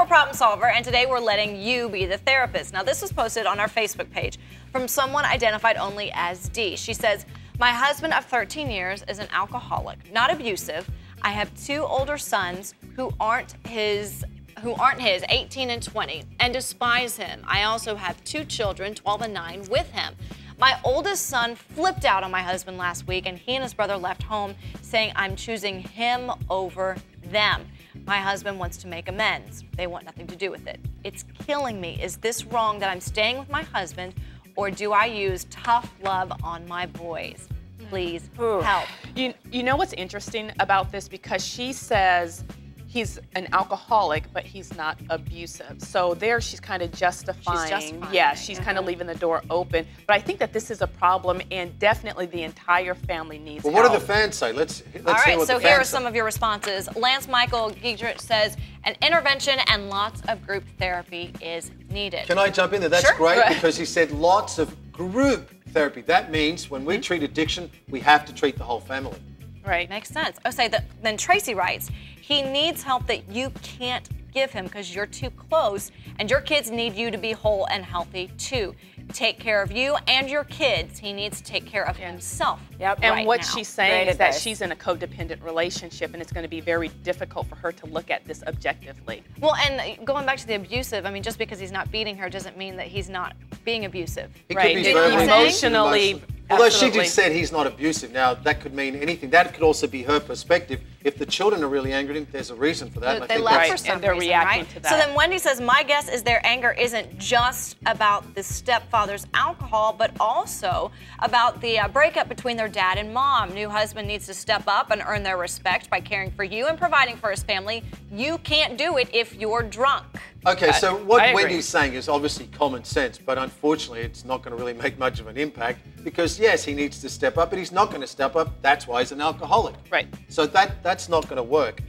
problem solver, and today we're letting you be the therapist. Now, this was posted on our Facebook page from someone identified only as D. She says, my husband of 13 years is an alcoholic, not abusive. I have 2 older sons who aren't his, 18 and 20, and despise him. I also have 2 children, 12 and 9, with him. My oldest son flipped out on my husband last week, and he and his brother left home saying I'm choosing him over them. My husband wants to make amends. They want nothing to do with it. It's killing me. Is this wrong that I'm staying with my husband, or do I use tough love on my boys? Please help. You know what's interesting about this? Because she says he's an alcoholic, but he's not abusive. So there she's kind of justifying. Yeah, she's kind of leaving the door open. But I think that this is a problem, and definitely the entire family needs help. Well, what do the fans say? Let's All hear right, what so the fans here are say. some of your responses. Lance Michael Giedrich says, an intervention and lots of group therapy is needed. Can I jump in there? That's Sure. great, because he said lots of group therapy. That means when we treat addiction, we have to treat the whole family. Right. Makes sense. Oh, say that. Then Tracy writes, he needs help that you can't give him because you're too close, and your kids need you to be whole and healthy too. Take care of you and your kids. He needs to take care of himself. Yep. And what now. she's saying is that she's in a codependent relationship, and it's going to be very difficult for her to look at this objectively. Well, and going back to the abusive, I mean, just because he's not beating her doesn't mean that he's not being abusive. He right. could be verbally, Emotionally. Although she just said he's not abusive. Now, that could mean anything. That could also be her perspective. If the children are really angry at him, there's a reason for that. They left for some and they're reason, reacting right? to that. So then Wendy says, my guess is their anger isn't just about the stepfather's alcohol, but also about the breakup between their dad and mom. New husband needs to step up and earn their respect by caring for you and providing for his family. You can't do it if you're drunk. Okay, so what Wendy's saying is obviously common sense, but unfortunately it's not going to really make much of an impact because, yes, he needs to step up, but he's not going to step up. That's why he's an alcoholic. Right. So that's not going to work.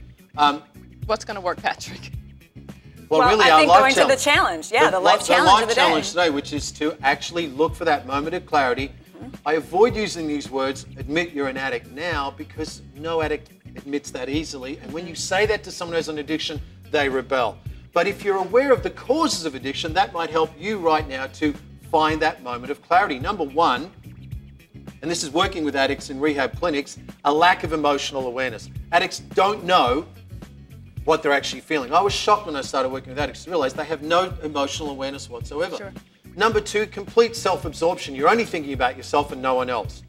What's going to work, Patrick? Well, really, I our think life going challenge. to the challenge. Yeah, the life challenge of the day. Today, which is to actually look for that moment of clarity. I avoid using these words, admit you're an addict now, because no addict admits that easily. And when you say that to someone who has an addiction, they rebel. But if you're aware of the causes of addiction, that might help you right now to find that moment of clarity. Number one, and this is working with addicts in rehab clinics, a lack of emotional awareness. Addicts don't know what they're actually feeling. I was shocked when I started working with addicts to realize they have no emotional awareness whatsoever. Sure. Number two, complete self-absorption. You're only thinking about yourself and no one else.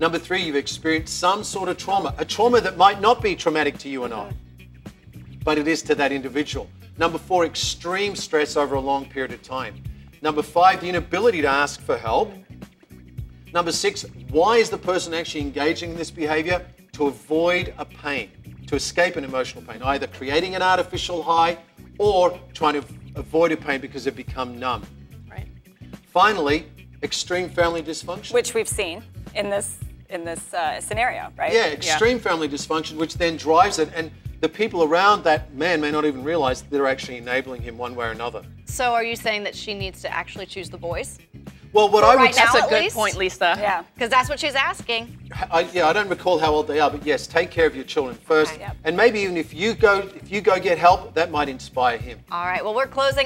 Number three, you've experienced some sort of trauma, a trauma that might not be traumatic to you and I, but it is to that individual. Number four, extreme stress over a long period of time. Number five, the inability to ask for help. Number six, why is the person actually engaging in this behavior? To avoid a pain, to escape an emotional pain, either creating an artificial high or trying to avoid a pain because they've become numb. Right. Finally, extreme family dysfunction. Which we've seen in this scenario, right? Yeah, extreme family dysfunction, which then drives it, and the people around that man may not even realize that they're actually enabling him one way or another. So are you saying that she needs to actually choose the boys? Well, what I would right now, That's a at good least? point, Lisa. Yeah. Because that's what she's asking. I don't recall how old they are, but yes, take care of your children first, Okay, yep. and maybe even if you go get help, that might inspire him. All right, well, we're closing.